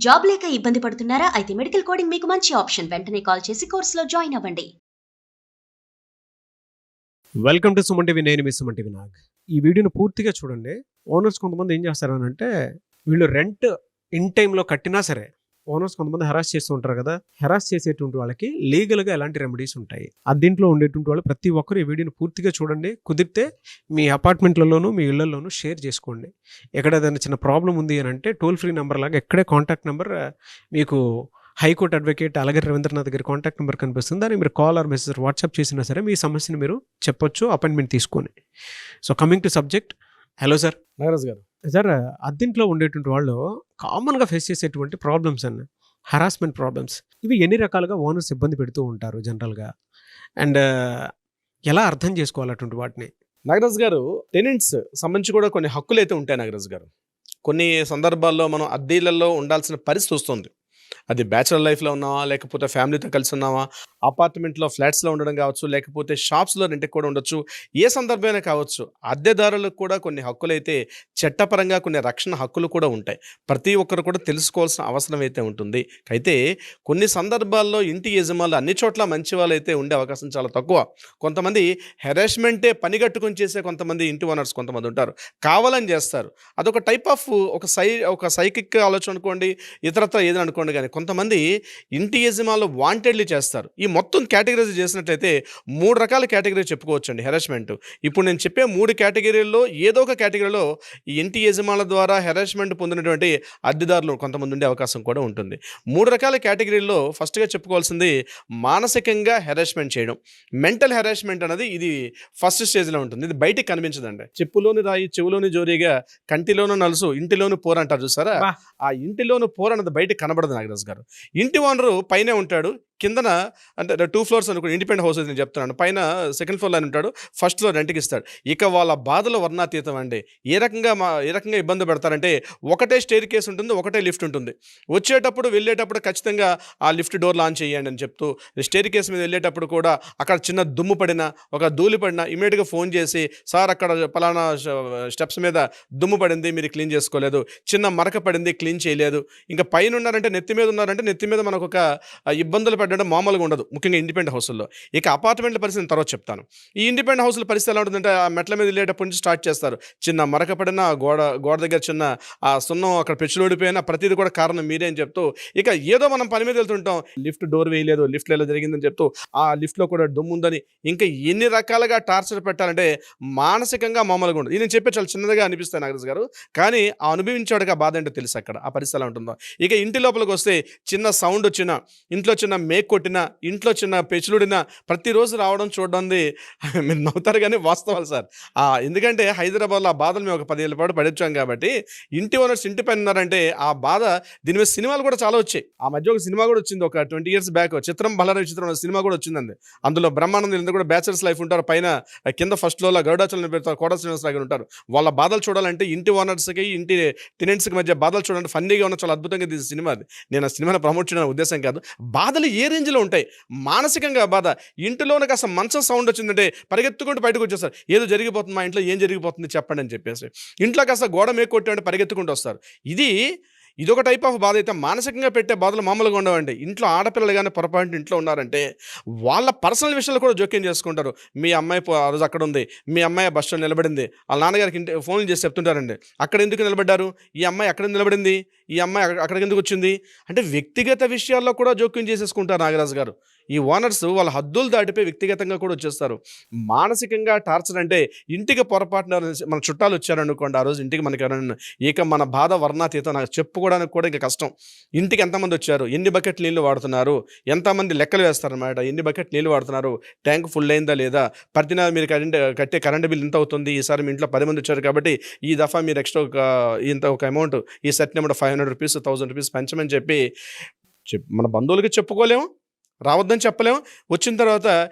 Job లేక ఇబ్బంది పడుతున్నారా? అయితే మెడికల్ కోడింగ్ మీకు మంచి ఆప్షన్. వెంటనే కాల్ చేసి కోర్సులో జాయిన్ అవ్వండి. Welcome to Suman TV. నేను మీ సుమన్ టీవీ నాగ్. ఈ వీడియోని పూర్తిగా చూడండి. ఓనర్స్ కొంతమంది ఏం చేస్తారనంటే, వీళ్ళు రెంట్ ఇన్ టైంలో కట్టినా సరే ఓనర్స్ కొంతమంది హెరాస్ చేస్తూ ఉంటారు కదా. హెరాస్ చేసేటువంటి వాళ్ళకి లీగల్గా ఎలాంటి రెమెడీస్ ఉంటాయి, దీంట్లో ఉండేటువంటి వాళ్ళు ప్రతి ఒక్కరు ఈ వీడియోని పూర్తిగా చూడండి. కుదిరితే మీ అపార్ట్మెంట్లలోనూ మీ ఇళ్లలోనూ షేర్ చేసుకోండి. ఎక్కడ ఏదైనా చిన్న ప్రాబ్లం ఉంది అని అంటే టోల్ ఫ్రీ నెంబర్ లాగా ఎక్కడే కాంటాక్ట్ నెంబర్ మీకు హైకోర్టు అడ్వకేట్ అలగరి రవీంద్రనాథ్ గారి కాంటాక్ట్ నెంబర్ కనిపిస్తుంది. దాన్ని మీరు కాల్ ఆర్ మెసేజ్ వాట్సాప్ చేసినా సరే మీ సమస్యను మీరు చెప్పొచ్చు అపాయింట్మెంట్ తీసుకొని. So coming to subject. Hello sir. Nagaraju గారు, సార్, అద్దెంట్లో ఉండేటువంటి వాళ్ళు కామన్గా ఫేస్ చేసేటువంటి ప్రాబ్లమ్స్ అన్న హరాస్మెంట్ ప్రాబ్లమ్స్, ఇవి ఎన్ని రకాలుగా ఓనర్స్ ఇబ్బంది పెడుతూ ఉంటారు జనరల్గా, అండ్ ఎలా అర్థం చేసుకోవాలి అటువంటి వాటిని? నాగరాజు గారు, టెనెంట్స్ సంబంధించి కూడా కొన్ని హక్కులు అయితే ఉంటాయి నాగరాజు గారు. కొన్ని సందర్భాల్లో మనం అద్దెలలో ఉండాల్సిన పరిస్థితి వస్తుంది. అది బ్యాచులర్ లైఫ్లో ఉన్నావా, లేకపోతే ఫ్యామిలీతో కలిసి ఉన్నావా, అపార్ట్మెంట్లో ఫ్లాట్స్లో ఉండడం కావచ్చు, లేకపోతే షాప్స్లో రెంట్కి కూడా ఉండొచ్చు. ఏ సందర్భమైనా కావచ్చు, అద్దెదారులకు కూడా కొన్ని హక్కులు అయితే చట్టపరంగా కొన్ని రక్షణ హక్కులు కూడా ఉంటాయి. ప్రతి ఒక్కరు కూడా తెలుసుకోవాల్సిన అవసరం అయితే ఉంటుంది. అయితే కొన్ని సందర్భాల్లో ఇంటి యజమానులు అన్ని చోట్ల మంచి వాళ్ళు అయితే ఉండే అవకాశం చాలా తక్కువ. కొంతమంది హెరాస్మెంటే పనిగట్టుకొని చేసే కొంతమంది ఇంటి ఓనర్స్ కొంతమంది ఉంటారు, కావాలని చేస్తారు. అదొక టైప్ ఆఫ్ ఒక సైకిక్ ఆలోచన అనుకోండి, ఇతరత్ర ఏదైనా అనుకోండి. కానీ కొంతమంది ఇంటి యజమానులు వాంటెడ్లీ చేస్తారు. ఈ మొత్తం కేటగిరీస్ చేసినట్లయితే 3 రకాల కేటగిరీ చెప్పుకోవచ్చండి హెరాస్మెంట్. ఇప్పుడు నేను చెప్పే 3 కేటగిరీల్లో ఏదో ఒక కేటగిరీలో ఈ ఇంటి యజమానుల ద్వారా హెరాస్మెంట్ పొందినటువంటి అద్దెదారులు కొంతమంది ఉండే అవకాశం కూడా ఉంటుంది. 3 రకాల కేటగిరీల్లో ఫస్ట్గా చెప్పుకోవాల్సింది మానసికంగా హెరాస్మెంట్ చేయడం. మెంటల్ హెరాస్మెంట్ అనేది ఇది ఫస్ట్ స్టేజ్లో ఉంటుంది. ఇది బయటికి కనిపించదండి. చెప్పులోని రాయి చెవులోని జోరీగా కంటిలోను నలుసు ఇంటిలోను పోరు అంటారు చూసారా. ఆ ఇంటిలోను పోరు అన్నది బయటకు కనబడదు నాగరాజు గారు. ఇంటి ఓనరు పైనే ఉంటాడు, కిందన అంటే 2 ఫ్లోర్స్ అనుకోండి, ఇండిపెండెంట్ హౌస్ నేను చెప్తున్నాను. పైన సెకండ్ ఫ్లోర్లో అని ఉంటాడు, ఫస్ట్ ఫ్లోర్ రెంట్కి ఇస్తాడు. ఇక వాళ్ళ బాధలు వర్ణాతీతం అండి. ఏ రకంగా ఇబ్బంది పెడతారంటే, ఒకటే స్టేర్ కేస్ ఉంటుంది, ఒకటే లిఫ్ట్ ఉంటుంది. వచ్చేటప్పుడు వెళ్ళేటప్పుడు ఖచ్చితంగా ఆ లిఫ్ట్ డోర్ లాంచ్ చేయండి అని చెప్తూ, స్టేర్ కేస్ మీద వెళ్ళేటప్పుడు కూడా అక్కడ చిన్న దుమ్ము పడినా, ఒక ధూళి పడినా ఇమీడియట్గా ఫోన్ చేసి, సార్ అక్కడ పలానా స్టెప్స్ మీద దుమ్ము పడింది, మీరు క్లీన్ చేసుకోలేదు, చిన్న మరక పడింది, క్లీన్ చేయలేదు. ఇంకా పైన ఉన్నారంటే నెత్తి మీద ఉన్నారంటే నెత్తి మీద మనకు ఒక ఇబ్బందులు పెట్టడం మామూలుగా ఉండదు, ముఖ్యంగా ఇండిపెండెంట్ హౌస్లో. ఇక అపార్ట్మెంట్ల పరిస్థితి తర్వాత చెప్తాను. ఈ ఇండిపెండెంట్ హౌస్ల పరిస్థితి ఎలా ఉంటుందంటే, ఆ మెట్ల మీద వెళ్ళేటప్పటి నుంచి స్టార్ట్ చేస్తారు. చిన్న మరకపడిన గోడ దగ్గర చిన్న ఆ సున్నం అక్కడ పెచ్చులోడిపోయినా ప్రతిదీ కూడా కారణం మీరే అని చెప్తూ, ఇక ఏదో మనం పని మీద వెళ్తుంటాం, లిఫ్ట్ డోర్ వేయలేదు, లిఫ్ట్లో ఎలా జరిగిందని చెప్తూ, ఆ లిఫ్ట్లో కూడా దుమ్ము ఉందని, ఇంకా ఎన్ని రకాలుగా టార్చర్ పెట్టాలంటే మానసికంగా మామూలుగా ఉండదు. ఇది నేను చెప్పే చాలా చిన్నదిగా అనిపిస్తాను నాగరాజు గారు, కానీ ఆ అనుభవించాడుగా బాధ ఏంటో తెలుసు అక్కడ ఆ పరిస్థితి ఎలా ఉంటుందో. ఇక ఇంటి లోపలికి వస్తే చిన్న సౌండ్ వచ్చినా, ఇంట్లో చిన్న మేక్ కొట్టినా, ఇంట్లో చిన్న పెచ్చులుడినా ప్రతిరోజు రావడం చూడడం మీరు నవ్వుతారు కానీ వాస్తవాలు సార్. ఎందుకంటే హైదరాబాద్లో ఆ బాధలు మేము ఒక 10 ఏళ్ళ పాటు పడిచ్చాం కాబట్టి, ఇంటి ఓనర్స్ ఇంటి పైన ఉన్నారంటే ఆ బాధ, దీని మీద సినిమాలు కూడా చాలా వచ్చాయి. ఆ మధ్య ఒక సినిమా కూడా వచ్చింది, ఒక 20 years బ్యాక్, చిత్రం బలార విచిత్రం అనే సినిమా కూడా వచ్చిందండి. అందులో బ్రహ్మానందం ఇంత కూడా బ్యాచిలర్స్ లైఫ్ ఉంటారు, పైన కింద ఫస్ట్ ఫ్లోర్లో గరుడాచలం పెడతారు, కోట శ్రీనివాస్ లాగా ఉంటారు. వాళ్ళ బాధలు చూడాలంటే ఇంటి ఓనర్స్కి ఇంటి టెనెంట్స్కి మధ్య బాధలు చూడాలంటే ఫన్నీగా ఉన్న చాలా అద్భుతంగా తీసిన సినిమా అది. నేను ఆ సినిమాని ప్రమోట్ చేయడం ఉద్దేశం కాదు. బాధలు ఏ రేంజ్లో ఉంటాయి, మానసికంగా బాధ. ఇంటిలోనే కాస్త మంచం సౌండ్ వచ్చిందంటే పరిగెత్తుకుంటూ బయటకు వచ్చేస్తారు. ఏదో జరిగిపోతుంది, మా ఇంట్లో ఏం జరిగిపోతుంది చెప్పండి అని చెప్పేసి. ఇంట్లో కాస్త గోడ మేకొట్టామంటే పరిగెత్తుకుంటూ వస్తారు. ఇదొక టైప్ ఆఫ్ బాధ. అయితే మానసికంగా పెట్టే బాధలు మామూలుగా ఉండవండి. ఇంట్లో ఆడపిల్లలు కానీ పొరపాటు ఇంట్లో ఉన్నారంటే వాళ్ళ పర్సనల్ విషయాలు కూడా జోక్యం చేసుకుంటారు. మీ అమ్మాయి ఆ రోజు అక్కడ ఉంది, మీ అమ్మాయి బస్ స్టాండ్ నిలబడింది, వాళ్ళ నాన్నగారికి ఫోన్లు చేసి చెప్తుంటారండి, అక్కడ ఎందుకు నిలబడ్డారు, ఈ అమ్మాయి అక్కడ నిలబడింది, ఈ అమ్మాయి అక్కడికి ఎందుకు వచ్చింది అంటే వ్యక్తిగత విషయాల్లో కూడా జోక్యం చేసేసుకుంటారు నాగరాజు గారు. ఈ ఓనర్స్ వాళ్ళ హద్దులు దాటిపోయి వ్యక్తిగతంగా కూడా వచ్చేస్తారు. మానసికంగా టార్చర్ అంటే, ఇంటికి పొరపాటున మన చుట్టాలు వచ్చారనుకోండి, ఆ రోజు ఇంటికి మనకి ఎవరైనా, ఇక మన బాధ వర్ణాతీతం. నాకు చెప్పుకోవడానికి కూడా ఇంకా కష్టం. ఇంటికి ఎంతమంది వచ్చారు, ఎన్ని బకెట్ నీళ్ళు వాడుతున్నారు, ఎంతమంది లెక్కలు వేస్తారనమాట. ఎన్ని బకెట్ నీళ్ళు వాడుతున్నారు, ట్యాంక్ ఫుల్ అయిందా లేదా, ప్రతి నెల మీరు కట్టే కరెంట్ బిల్ ఎంత అవుతుంది, ఈసారి మీ ఇంట్లో 10 మంది వచ్చారు కాబట్టి ఈ దఫా మీరు ఎక్స్ట్రా ఒక అమౌంట్, ఈ సెట్ నెంబర్ 500 రూపీస్ 1000 రూపీస్ పెంచమని చెప్పి మన బంధువులకి చెప్పుకోలేము, రావద్దని చెప్పలేము. వచ్చిన తర్వాత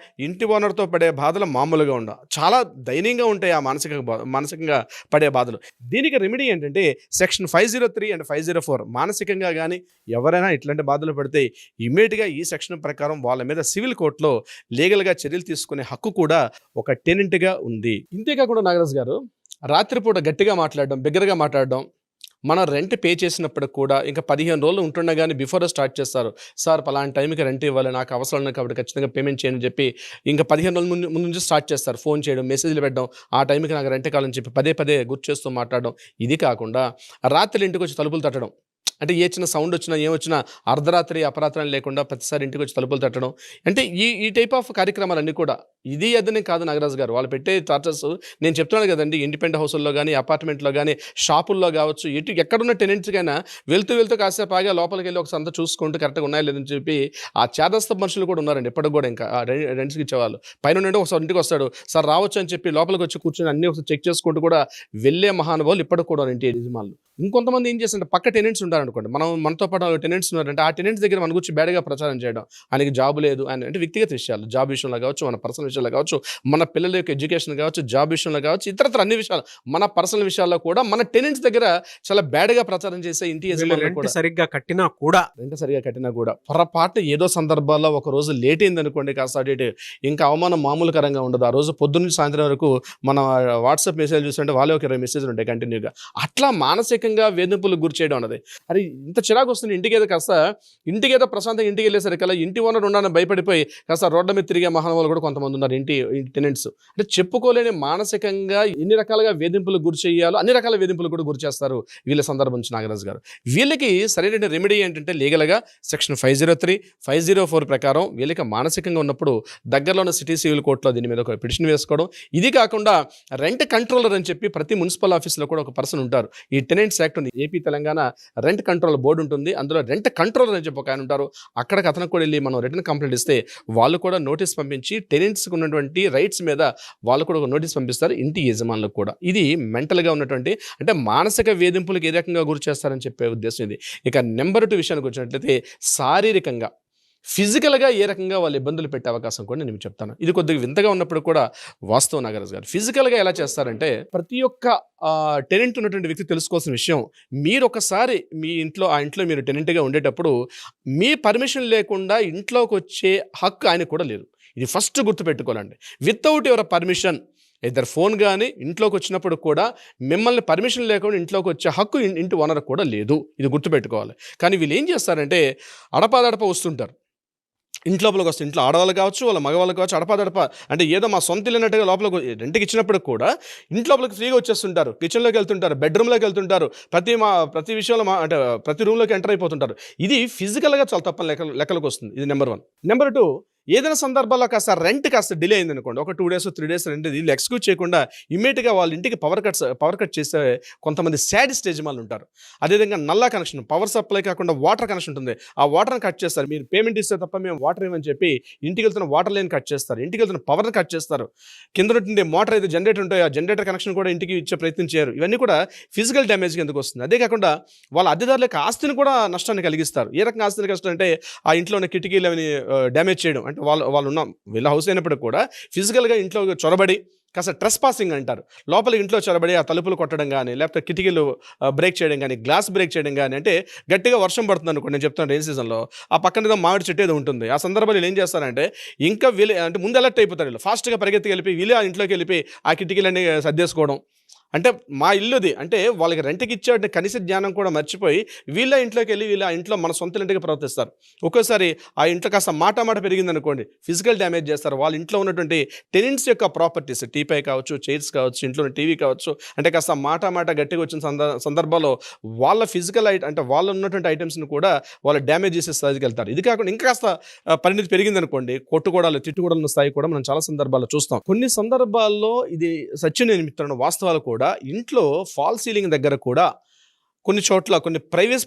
ఇంటి ఓనర్తో పడే బాధలు మామూలుగా ఉండవు, చాలా దయనీయంగా ఉంటాయి ఆ మానసికంగా పడే బాధలు. దీనికి రెమెడీ ఏంటంటే సెక్షన్ 503 అండ్ 504. మానసికంగా కానీ ఎవరైనా ఇట్లాంటి బాధలు పడితే ఇమ్మీడియట్గా ఈ సెక్షన్ ప్రకారం వాళ్ళ మీద సివిల్ కోర్టులో లీగల్గా చర్యలు తీసుకునే హక్కు కూడా ఒక టెనెంట్గా ఉంది. ఇంతేకాకుండా నాగరాజు గారు, రాత్రిపూట గట్టిగా మాట్లాడడం, బిగ్గరగా మాట్లాడడం, మనం రెంట్ పే చేసినప్పుడు కూడా ఇంకా 15 రోజులు ఉంటుండగానే బిఫోర్ స్టార్ట్ చేస్తారు. సార్ పలానా టైంకి రెంట్ ఇవ్వాలి, నాకు అవసరం ఉన్నాయి కాబట్టి ఖచ్చితంగా పేమెంట్ చేయండి అని చెప్పి ఇంకా 15 రోజుల ముందు నుంచి స్టార్ట్ చేస్తారు. ఫోన్ చేయడం, మెసేజ్లు పెట్టడం, ఆ టైంకి నాకు రెంట్ కావాలని చెప్పి పదే పదే గుర్తు చేస్తూ మాట్లాడడం. ఇది కాకుండా రాత్రి ఇంటికి వచ్చి తలుపులు తట్టడం. అంటే ఏ చిన్న సౌండ్ వచ్చినా ఏమొచ్చినా అర్ధరాత్రి అపరాత్రం లేకుండా ప్రతిసారి ఇంటికి వచ్చి తలుపులు తట్టడం. అంటే ఈ టైప్ ఆఫ్ కార్యక్రమాలన్నీ కూడా ఇది అదనే కాదు నాగరాజు గారు. వాళ్ళు పెట్టే చార్జెస్ నేను చెప్తున్నాను కదండి, ఇండిపెండెంట్ హౌస్ల్లో కానీ, అపార్ట్మెంట్లో కానీ, షాపుల్లో కావచ్చు, ఎక్కడున్న టెనెంట్స్కైనా వెళ్తూ కాసేపు ఆగా లోపలికి వెళ్ళి ఒకసారి అంతా చూసుకుంటూ కరెక్ట్గా ఉన్నాయా లేదని చెప్పి ఆ చేదస్త మనుషులు కూడా ఉన్నారండి ఇప్పటికి కూడా. ఇంకా రెంట్స్కి ఇచ్చేవాళ్ళు పైన నుండి ఒకసారి ఇంటికి వస్తాడు, సార్ రావచ్చు అని చెప్పి లోపలికి వచ్చి కూర్చొని అన్ని ఒకసారి చెక్ చేసుకుంటూ కూడా వెళ్ళే మహానుభావులు ఇప్పటికి కూడా ఇంటి యజమానులు. ఇంకొంతమంది ఏం చేస్తుంటే పక్క టెనెంట్స్ ఉంటారనుకోండి, మనతో పాటు టెనెంట్స్ ఉన్నారంటే ఆ టెనెంట్స్ దగ్గర మన గురించి బ్యాడ్గా ప్రచారం చేయడం. ఆయనకి జాబ్ లేదు అని, అంటే వ్యక్తిగత విషయాలు, జాబ్ విషయంలో కావచ్చు, మన పర్సనల్ విషయాల్లో కావచ్చు, మన పిల్లల యొక్క ఎడ్యుకేషన్ కావచ్చు, జాబ్ విషయంలో కావచ్చు, ఇతరత్ర అన్ని విషయాలు, మన పర్సనల్ విషయాల్లో కూడా మన టెనెంట్స్ దగ్గర చాలా బ్యాడ్గా ప్రచారం చేసే ఇంటి యజమానులు రెంట్ కూడా సరిగ్గా కట్టినా కూడా రెంట్ సరిగా కట్టినా కూడా పొరపాటు ఏదో సందర్భాల్లో ఒక రోజు లేట్ అయింది అనుకోండి, కాస్త అటు ఇటు, ఇంకా అవమానం మామూలుకరంగా ఉండదు. ఆ రోజు పొద్దున్న నుంచి సాయంత్రం వరకు మన వాట్సాప్ మెసేజ్ చూస్తుంటే వాళ్ళే ఒక 20 మెసేజ్లు ఉంటాయి కంటిన్యూగా. అట్లా మానసికంగా వేధింపులకు గురి చేయడం అన్నది. అది ఇంత చిరాకు వస్తుంది ఇంటికేదో ఇంటికేదో ప్రశాంతంగా ఇంటికి వెళ్ళేసరికల్లా ఇంటి ఓనర్ ఉండాలని భయపడిపోయి కాస్త రోడ్ల మీద తిరిగే మహానుభావులు కూడా కొంతమంది ఉన్నారు ఇంటి టెనెంట్స్. అంటే చెప్పుకోలేని మానసికంగా ఎన్ని రకాలుగా వేధింపులకు గురి చేయాలో అన్ని రకాల వేధింపులకు కూడా గురి చేస్తారు వీళ్ళ సందర్భం నుంచి నాగరాజు గారు. వీళ్ళకి సరైన రెమెడీ ఏంటంటే లీగల్గా సెక్షన్ 503, 504 ప్రకారం వీళ్ళకి మానసికంగా ఉన్నప్పుడు దగ్గరలో ఉన్న సిటీ సివిల్ కోర్టులో దీని మీద ఒక పిటిషన్ వేసుకోవడం. ఇది కాకుండా రెంట్ కంట్రోలర్ అని చెప్పి ప్రతి మున్సిపల్ ఆఫీస్లో కూడా ఒక పర్సన్ ఉంటారు. ఈ టెనెంట్స్ యాక్ట్ ఉంది, AP Telangana rent control board ఉంటుంది, అందులో రెంట్ కంట్రోలర్ అని చెప్పి ఒక ఆయన ఉంటారు. అక్కడికి అతను కూడా వెళ్ళి మనం రిటర్న్ కంప్లైంట్ ఇస్తే వాళ్ళు కూడా నోటీస్ పంపించి టెనెంట్స్కి ఉన్నటువంటి రైట్స్ మీద వాళ్ళు కూడా ఒక నోటీస్ పంపిస్తారు ఇంటి యజమానులకు కూడా. ఇది మెంటల్గా ఉన్నటువంటి అంటే మానసిక వేధింపులకు ఏ రకంగా గురి చేస్తారని చెప్పే ఉద్దేశం ఇది. ఇక నెంబర్ 2 విషయానికి వచ్చినట్లయితే శారీరకంగా ఫిజికల్గా ఏ రకంగా వాళ్ళు ఇబ్బందులు పెట్టే అవకాశం కూడా నేను చెప్తాను. ఇది కొద్దిగా వింతగా ఉన్నప్పుడు కూడా వాస్తవం నాగరాజు గారు. ఫిజికల్గా ఎలా చేస్తారంటే ప్రతి ఒక్క టెనెంట్ ఉన్నటువంటి వ్యక్తి తెలుసుకోవాల్సిన విషయం, మీరు ఒకసారి మీ ఇంట్లో ఆ ఇంట్లో మీరు టెనెంట్గా ఉండేటప్పుడు మీ పర్మిషన్ లేకుండా ఇంట్లోకి వచ్చే హక్కు ఆయనకు కూడా లేదు. ఇది ఫస్ట్ గుర్తుపెట్టుకోవాలండి. వితౌట్ యువర్ పర్మిషన్ ఇద్దరు ఫోన్ కానీ ఇంట్లోకి వచ్చినప్పుడు కూడా మిమ్మల్ని పర్మిషన్ లేకుండా ఇంట్లోకి వచ్చే హక్కు ఇంటి ఓనర్ కూడా లేదు. ఇది గుర్తుపెట్టుకోవాలి. కానీ వీళ్ళు ఏం చేస్తారంటే అడపాదడప వస్తుంటారు ఇంట్లోపలికి వస్తే. ఇంట్లో ఆడవాళ్ళు కావచ్చు, వాళ్ళ మగవాళ్ళు కావచ్చు, అడపాదడప అంటే ఏదో మా సొంత ఇల్లున్నట్టుగా లోపలికి రెంట్కి ఇచ్చినప్పుడు కూడా ఇంట్లోపలికి ఫ్రీగా వచ్చేస్తుంటారు, కిచెన్లోకి వెళ్తుంటారు, బెడ్రూమ్లోకి వెళ్తుంటారు, ప్రతి విషయంలో అంటే ప్రతి రూమ్లోకి ఎంటర్ అయిపోతుంటారు. ఇది ఫిజికల్గా చాలా తప్పని లెక్కలకు వస్తుంది. ఇది నెంబర్ 1. నెంబర్ 2, ఏదైనా సందర్భాల్లో రెంట్ కాస్త డిలే అయింది అనుకోండి, ఒక 2 days 3 days రెంట్ వీళ్ళు ఎక్స్క్యూజ్ చేయకుండా ఇమ్మీడియట్గా వాళ్ళ ఇంటికి పవర్ కట్ చేసే కొంతమంది శాడిస్ట్ యజమానులు ఉంటారు. అదేవిధంగా నల్లా కనెక్షన్, పవర్ సప్లై కాకుండా వాటర్ కనెక్షన్ ఉంటుంది, ఆ వాటర్ని కట్ చేస్తారు. మీరు పేమెంట్ ఇస్తే తప్ప మేము వాటర్ ఇవ్వని చెప్పి ఇంటికి వెళ్తున్న వాటర్ లైన్ కట్ చేస్తారు, ఇంటికి వెళ్తున్న పవర్ని కట్ చేస్తారు. కింద నుండి మోటార్ అయితే జనరేటర్ ఉంటాయి, ఆ జనరేటర్ కనెక్షన్ కూడా ఇంటికి ఇచ్చే ప్రయత్నం చేయరు. ఇవన్నీ కూడా ఫిజికల్ డ్యామేజ్కి ఎందుకు వస్తుంది. అదే కాకుండా వాళ్ళ అద్దెదారులకు ఆస్తిని కూడా నష్టాన్ని కలిగిస్తారు. ఏ రకంగా ఆస్తిని కష్టం అంటే ఆ ఇంట్లో ఉన్న కిటికీలు అవి డ్యామేజ్ చేయడం. అంటే వాళ్ళు ఉన్న వీళ్ళ హౌస్ అయినప్పుడు కూడా ఫిజికల్గా ఇంట్లో చొరబడి కాస్త ట్రెస్ పాసింగ్ అంటారు, లోపలికి ఇంట్లో చొరబడి ఆ తలుపులు కొట్టడం కానీ, లేకపోతే కిటికీలు బ్రేక్ చేయడం కానీ, గ్లాస్ బ్రేక్ చేయడం కానీ. అంటే గట్టిగా వర్షం పడుతుంది అనుకోండి, నేను చెప్తాను రైన్ సీజన్లో, ఆ పక్కన ఏదో మామిడి చెట్టు ఏదో ఉంటుంది. ఆ సందర్భాలు వీళ్ళు ఏం చేస్తారంటే ఇంకా వీళ్ళు అంటే ముందు అలర్ట్ అయిపోతారు, వీళ్ళు ఫాస్ట్గా పరిగెత్తి వెళ్ళి వీళ్ళు ఆ ఇంట్లోకి వెళ్ళి ఆ కిటికీలన్నీ సర్దేసుకోవడం. అంటే మా ఇల్లుది అంటే వాళ్ళకి రెంట్కి ఇచ్చే కనీస జ్ఞానం కూడా మర్చిపోయి వీళ్ళ ఇంట్లోకి వెళ్ళి వీళ్ళ ఇంట్లో మన సొంత ఇంటికి ప్రవర్తిస్తారు. ఒక్కోసారి ఆ ఇంట్లో కాస్త మాట పెరిగింది అనుకోండి, ఫిజికల్ డ్యామేజ్ చేస్తారు. వాళ్ళ ఇంట్లో ఉన్నటువంటి టెనెంట్స్ యొక్క ప్రాపర్టీస్, టీపై కావచ్చు, చైర్స్ కావచ్చు, ఇంట్లో టీవీ కావచ్చు, అంటే కాస్త మాట గట్టిగా వచ్చిన సందర్భాల్లో వాళ్ళ ఫిజికల్ అంటే వాళ్ళు ఉన్నటువంటి ఐటమ్స్ని కూడా వాళ్ళు డ్యామేజ్ చేసే స్థాయికి వెళ్తారు. ఇది కాకుండా ఇంకా కాస్త పరిణితి పెరిగింది అనుకోండి, కొట్టుకోవడాలు, తిట్టుకోవడాల స్థాయి కూడా మనం చాలా సందర్భాల్లో చూస్తాం. కొన్ని సందర్భాల్లో ఇది సత్యం నేను చెప్తున్నాను, వాస్తవాలు కూడా ఇంట్లో ఫాల్ సీలింగ్ దగ్గర కూడా కొన్ని చోట్ల కొన్ని ప్రైవేట్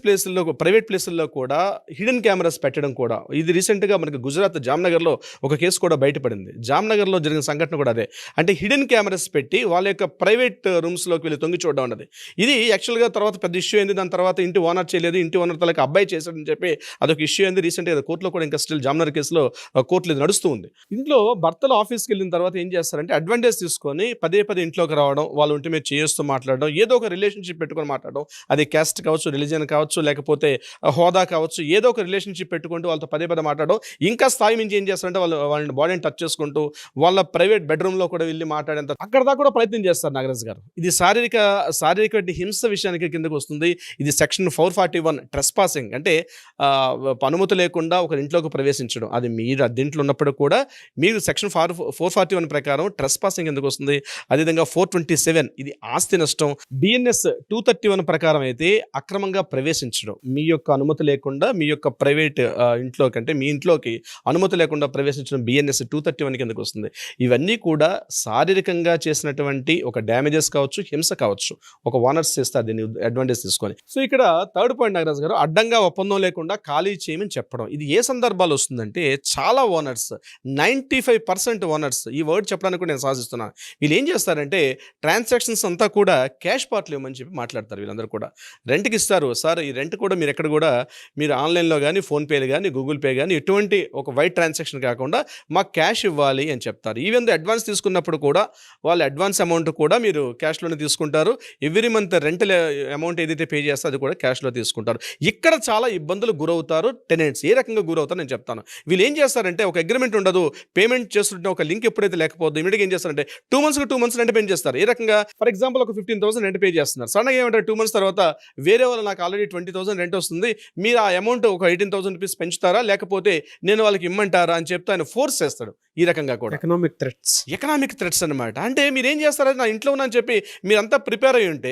ప్లేసుల్లో కూడా హిడెన్ కెమెరాస్ పెట్టడం కూడా. ఇది రీసెంట్గా మనకి గుజరాత్ జామ్నగర్లో ఒక కేసు కూడా బయటపడింది. జామ్నగర్లో జరిగిన సంఘటన కూడా అదే. అంటే హిడెన్ కెమెరాస్ పెట్టి వాళ్ళ యొక్క ప్రైవేట్ రూమ్స్లోకి వెళ్ళి తొంగి చూడడం అన్నది. ఇది యాక్చువల్గా తర్వాత పెద్ద ఇష్యూ అయింది. దాని తర్వాత ఇంటి ఓనర్ చేయలేదు, ఇంటి ఓనర్ తలకి అబ్బాయి చేశాడని చెప్పి అదొక ఇష్యూ అయింది. రీసెంట్గా కోర్టులో కూడా ఇంకా స్టిల్ జామ్నగర్ కేసులో కోర్టులో ఇది నడుస్తూ ఉంది. ఇంట్లో భర్తలు ఆఫీస్కి వెళ్ళిన తర్వాత ఏం చేస్తారంటే అడ్వాంటేజ్ తీసుకొని పదే ఇంట్లోకి రావడం, వాళ్ళ ఒంటి మీద చేస్తూ మాట్లాడడం, ఏదో ఒక రిలేషన్షిప్ పెట్టుకొని మాట్లాడడం, అది క్యాస్ట్ కావచ్చు, రిలీజియన్ కావచ్చు, లేకపోతే హోదా కావచ్చు, ఏదో ఒక రిలేషన్షిప్ పెట్టుకుంటూ వాళ్ళతో పదే పదే మాట్లాడడం, ఇంకా స్థాయి మించి ఏం చేస్తారంటే వాళ్ళ బాడీని టచ్ చేసుకుంటూ వాళ్ళ ప్రైవేట్ బెడ్రూమ్లో కూడా వెళ్ళి మాట్లాడేంత అక్కడ దాకా కూడా ప్రయత్నం చేస్తారు నాగరాజ్ గారు. ఇది శారీరక హింస విషయానికి కిందకు వస్తుంది. ఇది సెక్షన్ 441 ట్రెస్పాసింగ్, అంటే అనుమతి లేకుండా ఒక ఇంట్లోకి ప్రవేశించడం. అది మీరు అద్దెంట్లో ఉన్నప్పుడు కూడా మీరు సెక్షన్ 441 ప్రకారం ట్రెస్పాసింగ్ ఎందుకు వస్తుంది. అదేవిధంగా 427 ఇది ఆస్తి నష్టం. BNS 231 ప్రకారం అయితే అక్రమంగా ప్రవేశించడం, మీ యొక్క అనుమతి లేకుండా మీ యొక్క ప్రైవేట్ ఇంట్లోకి, అంటే మీ ఇంట్లోకి అనుమతి లేకుండా ప్రవేశించడం BNS 231 కిందకు వస్తుంది. ఇవన్నీ కూడా శారీరకంగా చేసినటువంటి ఒక డ్యామేజెస్ కావచ్చు, హింస కావచ్చు, ఒక ఓనర్స్ చేస్తారు దీన్ని అడ్వాంటేజ్ తీసుకొని. సో ఇక్కడ థర్డ్ పాయింట్ నాగరాజ్ గారు, అడ్డంగా ఒప్పందం లేకుండా ఖాళీ చేయమని చెప్పడం. ఇది ఏ సందర్భాలు వస్తుందంటే చాలా ఓనర్స్, 95% ఓనర్స్, ఈ వర్డ్ చెప్పడానికి కూడా నేను సాధిస్తున్నాను, వీళ్ళు ఏం చేస్తారంటే ట్రాన్సాక్షన్స్ అంతా కూడా క్యాష్ పార్ట్లు ఇవ్వమని చెప్పి మాట్లాడతారు. వీళ్ళందరూ కూడా రెంట్కి ఇస్తారు. సార్ ఈ రెంట్ కూడా మీరు ఎక్కడ కూడా మీరు ఆన్లైన్లో కానీ, ఫోన్పేలు కానీ, గూగుల్ పే కానీ ఎటువంటి ఒక వైట్ ట్రాన్సాక్షన్ కాకుండా మాకు క్యాష్ ఇవ్వాలి అని చెప్తారు. ఈవెన్ అడ్వాన్స్ తీసుకున్నప్పుడు కూడా వాళ్ళు అడ్వాన్స్ అమౌంట్ కూడా మీరు క్యాష్లోనే తీసుకుంటారు. ఎవ్రీ మంత్ రెంటల్ అమౌంట్ ఏదైతే పే చేస్తే అది కూడా క్యాష్లో తీసుకుంటారు. ఇక్కడ చాలా ఇబ్బందులు గురవుతారు టెనెంట్స్. ఏ రకంగా గురవుతారు నేను చెప్తాను. వీళ్ళు ఏం చేస్తారంటే ఒక అగ్రిమెంట్ ఉండదు, పేమెంట్ చేస్తుంటే ఒక లింక్ ఎప్పుడైతే లేకపోతే ఇమీడియట్గా ఏం చేస్తారంటే 2 months రెంట్ పే చేస్తారు. ఏ రకంగా, ఫర్ ఎగ్జాంపుల్ ఒక 15,000 రెంట్ పే చేస్తున్నారు. సడన్గా ఏమంటారు 2 months తర్వాత వేరే వాళ్ళు నాకు ఆల్రెడీ 20,000 రెంట్ వస్తుంది, మీరు ఆ అమౌంట్ ఒక 18,000 రూపీస్ పెంచుతారా లేకపోతే నేను వాళ్ళకి ఇమ్మంటారా అని చెప్తే ఆయన ఫోర్స్ చేస్తాడు. ఈ రకంగా కూడా ఎకనామిక్ థ్రెట్స్ అనమాట. అంటే మీరు ఏం చేస్తారంటే నా ఇంట్లో ఉన్నా అని చెప్పి మీరంతా ప్రిపేర్ అయ్యి ఉంటే,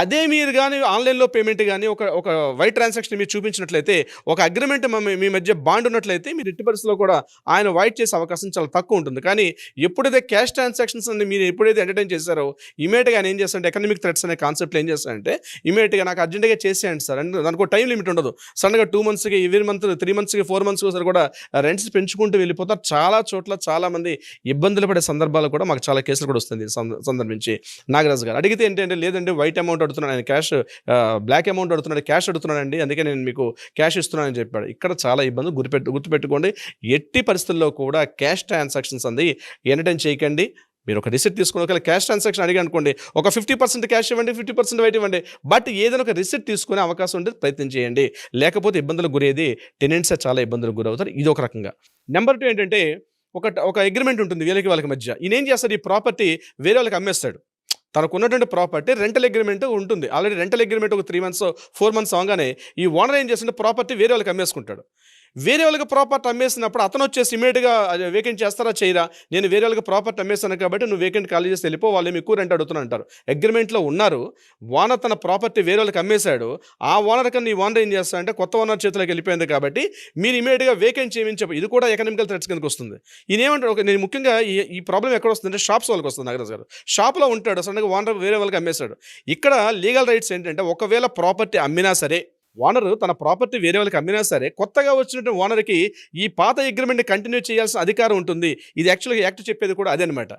అదే మీరు కానీ ఆన్లైన్లో పేమెంట్ కానీ ఒక వైట్ ట్రాన్సాక్షన్ మీరు చూపించినట్లయితే, ఒక అగ్రిమెంట్ మీ మధ్య బాండ్ ఉన్నట్లయితే మీరు ఎట్టి పరిస్థితుల్లో కూడా ఆయన వైట్ చేసే అవకాశం చాలా తక్కువ ఉంటుంది. కానీ ఎప్పుడైతే క్యాష్ ట్రాన్సాక్షన్స్ అని మీరు ఎప్పుడైతే ఎంటర్టైన్ చేశారో ఇమీడియట్గా ఆయన ఏం చేస్తారంటే ఎకనామిక్ థ్రెట్స్ అనే కాన్సెప్ట్లో ఏం చేస్తారంటే ఇమీడియట్గా నాకు అర్జెంట్గా చేసేయండి సార్ అంటే దానికి ఒక టైం లిమిట్ ఉండదు. సడన్గా 2 monthsకి, ఎవ్రీ మంత్ 3 monthsకి, 4 months ఒకసారి కూడా రెంట్స్ పెంచుకుంటూ వెళ్ళిపోతారు. చాలా చోట్ల చాలా మంది ఇబ్బందులు పడే సందర్భాలు కూడా మాకు చాలా కేసులు కూడా వస్తుంది. సందర్భించి నాగరాజు గారు అడిగితే ఏంటంటే లేదంటే వైట్ అమౌంట్ అడుగుతున్నాడు ఆయన, క్యాష్ బ్లాక్ అమౌంట్ అడుగుతున్నాడు, క్యాష్ అడుగుతున్నాడండి, అందుకే నేను మీకు క్యాష్ ఇస్తున్నానని చెప్పాడు. ఇక్కడ చాలా ఇబ్బందులు గుర్తుపెట్టుకోండి. ఎట్టి పరిస్థితుల్లో కూడా క్యాష్ ట్రాన్సాక్షన్స్ అంది ఎంటర్టైన్ చేయకండి. మీరు ఒక రిసిప్ట్ తీసుకుని ఒకవేళ క్యాష్ ట్రాన్సాక్షన్ అడిగి అనుకోండి, ఒక 50% క్యాష్ ఇవ్వండి, 50% వైట్ ఇవ్వండి, బట్ ఏదైనా ఒక రిసిప్ట్ తీసుకునే అవకాశం ఉంటే ప్రయత్నం చేయండి. లేకపోతే ఇబ్బందులు గురేది టెనెంట్స్ చాలా ఇబ్బందులు గురవుతారు. ఇది ఒక రకంగా. నెంబర్ 2 ఏంటంటే ఒక అగ్రిమెంట్ ఉంటుంది వీళ్ళకి వాళ్ళకి మధ్య. ఈయన ఏం చేస్తాడు, ఈ ప్రాపర్టీ వేరే వాళ్ళకి అమ్మేస్తాడు. తనకు ఉన్నటువంటి ప్రాపర్టీ రెంటల్ అగ్రిమెంట్ ఉంటుంది. ఆల్రెడీ రెంటల్ అగ్రిమెంట్ ఒక 3 months 4 months అవగానే ఈ ఓనర్ ఏం చేస్తుంటే ప్రాపర్టీ వేరే వాళ్ళకి అమ్మేసుకుంటాడు. వేరే వాళ్ళకి ప్రాపర్టీ అమ్మేసినప్పుడు అతను వచ్చేసి ఇమీడియట్గా వేకెంట్ చేస్తారా చేయరా, నేను వేరే వాళ్ళకి ప్రాపర్టీ అమ్మేస్తాను కాబట్టి నువ్వు వేకెంట్ ఖాళీ చేసి వెళ్ళిపో, వాళ్ళు ఎక్కువ రెంట్ అడుగుతున్నా అంటారు. అగ్రిమెంట్లో ఉన్నారు, ఓనర్ తన ప్రాపర్టీ వేరే వాళ్ళకి అమ్మేశాడు. ఆ ఓనర్ కన్నా ఈ ఓనర్ ఏం చేస్తాడంటే కొత్త ఓనర్ చేతిలోకి వెళ్ళిపోయింది కాబట్టి మీరు ఇమీడియట్గా వేకెంట్ చేయమని చెప్పి, ఇది కూడా ఎకనామికల్ థ్రెట్స్ కిందకి వస్తుంది. ఈయన ఏమంటాడు, నేను ముఖ్యంగా ఈ ప్రాబ్లం ఎక్కడ వస్తుందంటే షాప్స్ వాళ్ళకి వస్తుంది. నాగరాజు గారు షాప్లో ఉంటాడు, సడన్గా ఓనర్ వేరే వాళ్ళకి అమ్మేశాడు. ఇక్కడ లీగల్ రైట్స్ ఏంటంటే ఒకవేళ ప్రాపర్టీ అమ్మినా సరే, ఓనర్ తన ప్రాపర్టీ వేరే వాళ్ళకి అమ్మినా సరే, కొత్తగా వచ్చినటువంటి ఓనర్కి ఈ పాత అగ్రిమెంట్ కంటిన్యూ చేయాల్సిన అధికారం ఉంటుంది. ఇది యాక్చువల్గా యాక్ట్ చెప్పేది కూడా అదే అనమాట.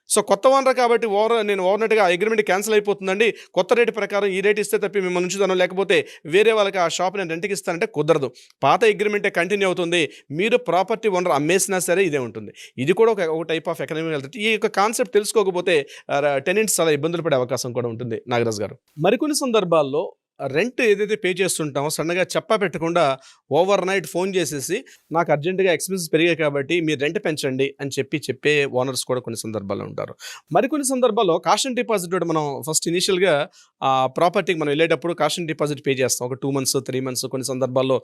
సో కొత్త ఓనర్ కాబట్టి నేను ఓవర్నెట్గా అగ్రిమెంట్ క్యాన్సిల్ అయిపోతుందండి, కొత్త రేటు ప్రకారం ఈ రేట్ ఇస్తే తప్పి మిమ్మల్ని ఉంచుతాను, లేకపోతే వేరే వాళ్ళకి ఆ షాప్ నేను రెంట్కి ఇస్తానంటే కుదరదు. పాత అగ్రిమెంటే కంటిన్యూ అవుతుంది. మీరు ప్రాపర్టీ ఓనర్ అమ్మేసినా సరే ఇదే ఉంటుంది. ఇది కూడా ఒక టైప్ ఆఫ్ ఎకనామికల్ థ్రెట్. ఈ యొక్క కాన్సెప్ట్ తెలుసుకోకపోతే టెనెంట్స్ చాలా ఇబ్బందులు పడే అవకాశం కూడా ఉంటుంది నాగరాజు గారు. మరికొన్ని సందర్భాల్లో రెంట్ ఏదైతే పే చేస్తుంటామో సడన్గా చెప్పా పెట్టకుండా ఓవర్ నైట్ ఫోన్ చేసేసి నాకు అర్జెంటుగా ఎక్స్పెన్సెస్ పెరిగాయి కాబట్టి మీరు రెంట్ పెంచండి అని చెప్పే ఓనర్స్ కూడా కొన్ని సందర్భాల్లో ఉంటారు. మరికొన్ని సందర్భాల్లో కాషన్ డిపాజిట్ మనం ఫస్ట్ ఇనిషియల్గా ప్రాపర్టీకి మనం వెళ్ళేటప్పుడు కాషన్ డిపాజిట్ పే చేస్తాం. ఒక 2 months 3 months, కొన్ని సందర్భాల్లో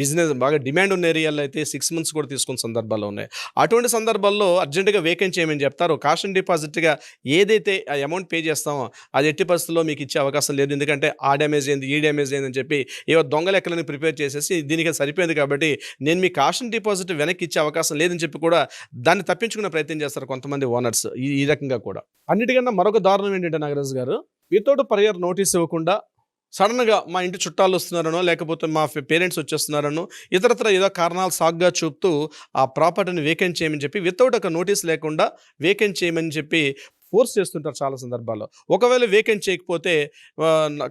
బిజినెస్ బాగా డిమాండ్ ఉన్న ఏరియాలో అయితే 6 months కూడా తీసుకున్న సందర్భాల్లో ఉన్నాయి. అటువంటి సందర్భాల్లో అర్జెంటుగా వేకెంట్ చేయమని చెప్తారు. కాషన్ డిపాజిట్గా ఏదైతే ఆ అమౌంట్ పే చేస్తామో అది ఎట్టి పరిస్థితుల్లో మీకు ఇచ్చే అవకాశం లేదు. ఎందుకంటే ఆ డ్యామేజ్ అయింది, ఈ డ్యామేజ్ అయిందని చెప్పి ఏవో దొంగ లెక్కలని ప్రిపేర్ చేసేసి దీనికి సరిపోయింది కాబట్టి నేను మీ కాషన్ డిపాజిట్ వెనక్కి ఇచ్చే అవకాశం లేదని చెప్పి కూడా దాన్ని తప్పించుకునే ప్రయత్నం చేస్తారు కొంతమంది ఓనర్స్. ఈ రకంగా కూడా. అన్నిటికన్నా మరొక దారుణం ఏంటంటే నాగరాజు గారు, వితౌట్ ప్రయర్ నోటీస్ ఇవ్వకుండా సడన్గా మా ఇంటి చుట్టాలు వస్తున్నారనో లేకపోతే మా పేరెంట్స్ వచ్చేస్తున్నారనో ఇతరత్ర ఏదో కారణాలు సాగ్గా చూపుతూ ఆ ప్రాపర్టీని వేకెంట్ చేయమని చెప్పి వితౌట్ ఒక నోటీస్ లేకుండా వేకెంట్ చేయమని చెప్పి ఫోర్స్ చేస్తుంటారు చాలా సందర్భాల్లో. ఒకవేళ వేకెంట్ చేయకపోతే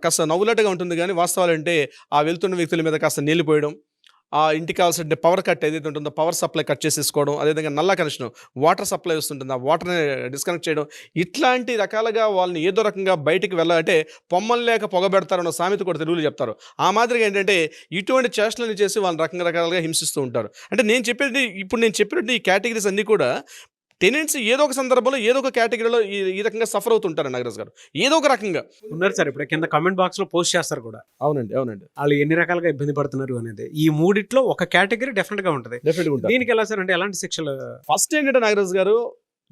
కాస్త నవ్వులట్టుగా ఉంటుంది, కానీ వాస్తవాలంటే ఆ వెళ్తున్న వ్యక్తుల మీద కాస్త నీళ్ళు పోయడం, ఆ ఇంటికి కావాల్సిన పవర్ కట్ ఏదైతే ఉంటుందో పవర్ సప్లై కట్ చేసేసుకోవడం, అదేవిధంగా నల్ల కనెక్షన్ వాటర్ సప్లై వస్తుంటుంది, ఆ వాటర్ని డిస్కనెక్ట్ చేయడం, ఇట్లాంటి రకాలుగా వాళ్ళని ఏదో రకంగా బయటికి వెళ్ళాలంటే పొమ్మలు లేక పొగబెడతారన్న సామెత కూడా తెలుగులో చెప్తారు. ఆ మాదిరిగా ఏంటంటే ఇటువంటి చేష్టలను చేసి వాళ్ళని రకరకాలుగా హింసిస్తూ ఉంటారు. అంటే నేను చెప్పినట్టు ఈ కేటగిరీస్ అన్నీ కూడా టెనెంట్స్ ఏదో ఒక సందర్భంలో ఏదో ఒక కేటగిరీలో ఈ రకంగా సఫర్ అవుతుంటారు నాగరాజు గారు, ఏదో ఒక రకంగా ఉన్నారు సార్. ఇప్పుడు కింద కమెంట్ బాక్స్ లో పోస్ట్ చేస్తారు కూడా, అవునండి వాళ్ళు ఎన్ని రకాలుగా ఇబ్బంది పడుతున్నారు అనేది. ఈ మూడిట్లో ఒక కేటగిరీ డెఫినెట్ గా ఉంటుంది. డెఫినెట్గా. దీనికి ఎలా సార్ అంటే ఎలాంటి శిక్షలు? ఫస్ట్ ఏంటంటే నాగరాజు గారు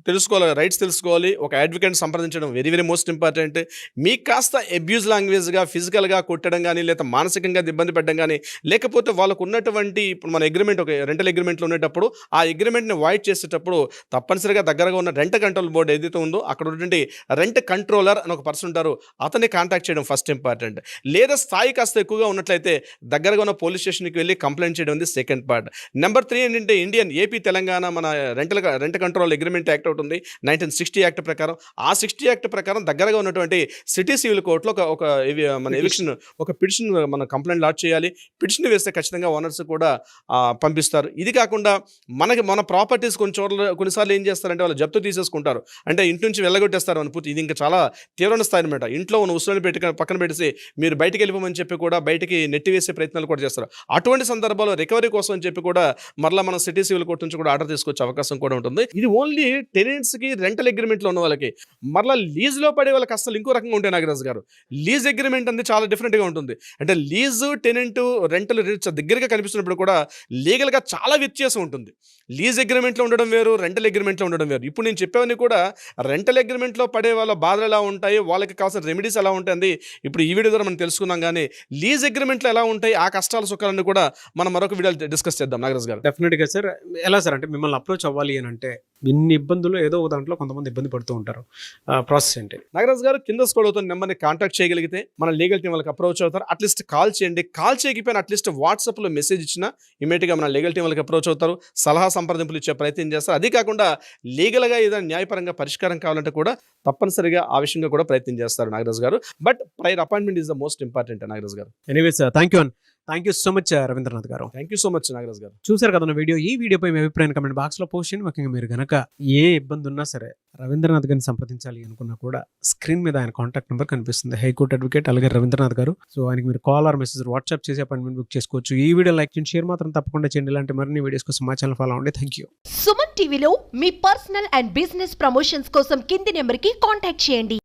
తెలుసుకోవాలి, రైట్స్ తెలుసుకోవాలి. ఒక అడ్వకేట్ సంప్రదించడం వెరీ వెరీ మోస్ట్ ఇంపార్టెంట్. మీకు కాస్త అబ్యూజ్ లాంగ్వేజ్గా ఫిజికల్గా కొట్టడం కానీ, లేదా మానసికంగా ఇబ్బంది పెట్టడం కానీ, లేకపోతే వాళ్ళకు ఉన్నటువంటి ఇప్పుడు మన అగ్రిమెంట్ ఒక రెంటల్ అగ్రిమెంట్లో ఉండేటప్పుడు ఆ అగ్రిమెంట్ని వాయిడ్ చేసేటప్పుడు తప్పనిసరిగా దగ్గరగా ఉన్న రెంట్ కంట్రోల్ బోర్డు ఏదైతే ఉందో అక్కడ ఉన్నటువంటి రెంట్ కంట్రోలర్ అని ఒక పర్సన్ ఉంటారు, అతన్ని కాంటాక్ట్ చేయడం ఫస్ట్ ఇంపార్టెంట్. లేదా స్థాయి కాస్త ఎక్కువగా ఉన్నట్లయితే దగ్గరగా ఉన్న పోలీస్ స్టేషన్కి వెళ్ళి కంప్లైంట్ చేయడం ఉంది సెకండ్ పార్ట్. నెంబర్ 3 ఏంటంటే ఏపీ తెలంగాణ మన రెంట్ కంట్రోల్ అగ్రిమెంట్ యాక్ట్ ఉంటుంది 1960 యాక్ట్ ప్రకారం. ఆ 60 యాక్ట్ ప్రకారం దగ్గరగా ఉన్నటువంటి సిటీ సివిల్ కోర్టులో మన ఎవిక్షన్ ఒక పిటిషన్ మన కంప్లైంట్ లాడ్జ్ చేయాలి. పిటిషన్ వేస్తే ఖచ్చితంగా ఓనర్స్ కూడా పంపిస్తారు. ఇది కాకుండా మన ప్రాపర్టీస్ కొన్నిసార్లు ఏం చేస్తారంటే వాళ్ళు జప్తు తీసేసుకుంటారు, అంటే ఇంటి నుంచి వెళ్ళగొట్టేస్తారు అని పూర్తి. ఇది ఇంకా చాలా తీవ్రమైన స్థాయి అనమాట. ఇంట్లో ఉన్న వస్తువులను పక్కన పెట్టేసి మీరు బయటికి వెళ్ళిపోమని చెప్పి కూడా బయటికి నెట్టివేసే ప్రయత్నాలు కూడా చేస్తారు. అటువంటి సందర్భాల్లో రికవరీ కోసం అని చెప్పి కూడా మరలా మనం సిటీ సివిల్ కోర్టు నుంచి కూడా ఆర్డర్ తీసుకొచ్చే అవకాశం కూడా ఉంటుంది. ఇది ఓన్లీ టెనెంట్స్కి రెంటల్ అగ్రిమెంట్లో ఉన్న వాళ్ళకి. మరలా లీజ్లో పడే వాళ్ళకి అసలు ఇంకో రకంగా ఉంటాయి నాగరాజు గారు. లీజ్ అగ్రిమెంట్ అనేది చాలా డిఫరెంట్గా ఉంటుంది. అంటే లీజు టెనెంట్ రెంటల్ దగ్గరగా కనిపిస్తున్నప్పుడు కూడా లీగల్గా చాలా వ్యత్యాసం ఉంటుంది. లీజ్ అగ్రిమెంట్లో ఉండడం వేరు, రెంటల్ అగ్రిమెంట్లో ఉండడం వేరు. ఇప్పుడు నేను చెప్పేవన్నీ కూడా రెంటల్ అగ్రిమెంట్లో పడే వాళ్ళ బాధలు ఎలా ఉంటాయి, వాళ్ళకి కావాల్సిన రెమెడీస్ ఎలా ఉంటాయి ఇప్పుడు ఈ వీడియో ద్వారా మనం తెలుసుకున్నాం. కానీ లీజ్ అగ్రిమెంట్లో ఎలా ఉంటాయి ఆ కష్టాలు సుఖాలన్నీ కూడా మనం మరొక వీడియోలో డిస్కస్ చేద్దాం నాగరాజు గారు. డెఫినెట్గా సార్. ఎలా సార్ అంటే మిమ్మల్ని అప్రోచ్ అవ్వాలి అని అంటే ఇన్ని ఇబ్బందులు ఏదో ఒక దాంట్లో కొంతమంది ఇబ్బంది పడుతూ ఉంటారు, ప్రాసెస్ ఏంటి? నాగరాజు గారు కింద స్క్రోల్ అవుతున్న నెంబర్ని కాంటాక్ట్ చేయగలిగితే మన లీగల్ టీం వాళ్ళకి అప్రోచ్ అవుతారు. అట్లీస్ట్ కాల్ చేయండి. కాల్ చేయకపోయినా అట్లీస్ట్ వాట్సాప్లో మెసేజ్ ఇచ్చినా ఇమీడియట్గా మన లీగల్ టీం వాళ్ళకి అప్రోచ్ అవుతారు, సలహా సంప్రదింపులు ఇచ్చే ప్రయత్నం చేస్తారు. అది కాకుండా లీగల్గా ఏదైనా న్యాయపరంగా పరిష్కారం కావాలంటే కూడా తప్పనిసరిగా ఆ విషయంగా కూడా ప్రయత్నం చేస్తారు Nagaraju garu. But prior appointment is the most important Nagaraju garu. Anyways thank you so much Ravindranath garu. Thank you so much Nagaraju garu. చూసారు కదా నా వీడియో. ఈ వీడియోపై మీ అభిప్రాయం కమెంట్ బాక్స్లో పోస్ట్ చేయండి. ముఖ్యంగా మీరు కనుక ఏ ఇబ్బంది ఉన్నా సరే రవీంద్రనాథ్ గారిని సంప్రదించాలి అనుకున్నా కూడా స్క్రీన్ మీద ఆయన కాంటాక్ట్ నెంబర్ కనిపిస్తుంది, హైకోర్టు అడ్వకేట్ అలాగే రవీంద్రనాథ్ గారు. సో ఆయనకి మీరు కాల్ ఆర్ మెసేజ్ వాట్సాప్ చేసి అపాయింట్మెంట్ బుక్ చేసుకోవచ్చు. ఈ వీడియో లైక్ చేయండి, షేర్ మాత్రం తప్పకుండా చేయండి. ఇలాంటి మరిన్ని వీడియోస్ కోసం మా ఛానల్ ఫాలో అవ్వండి. Thank you. సుమన్ టీవీలో మీ పర్సనల్ అండ్ బిజినెస్ ప్రమోషన్స్ కోసం కింది నెంబర్కి కాంటాక్ట్ చేయండి.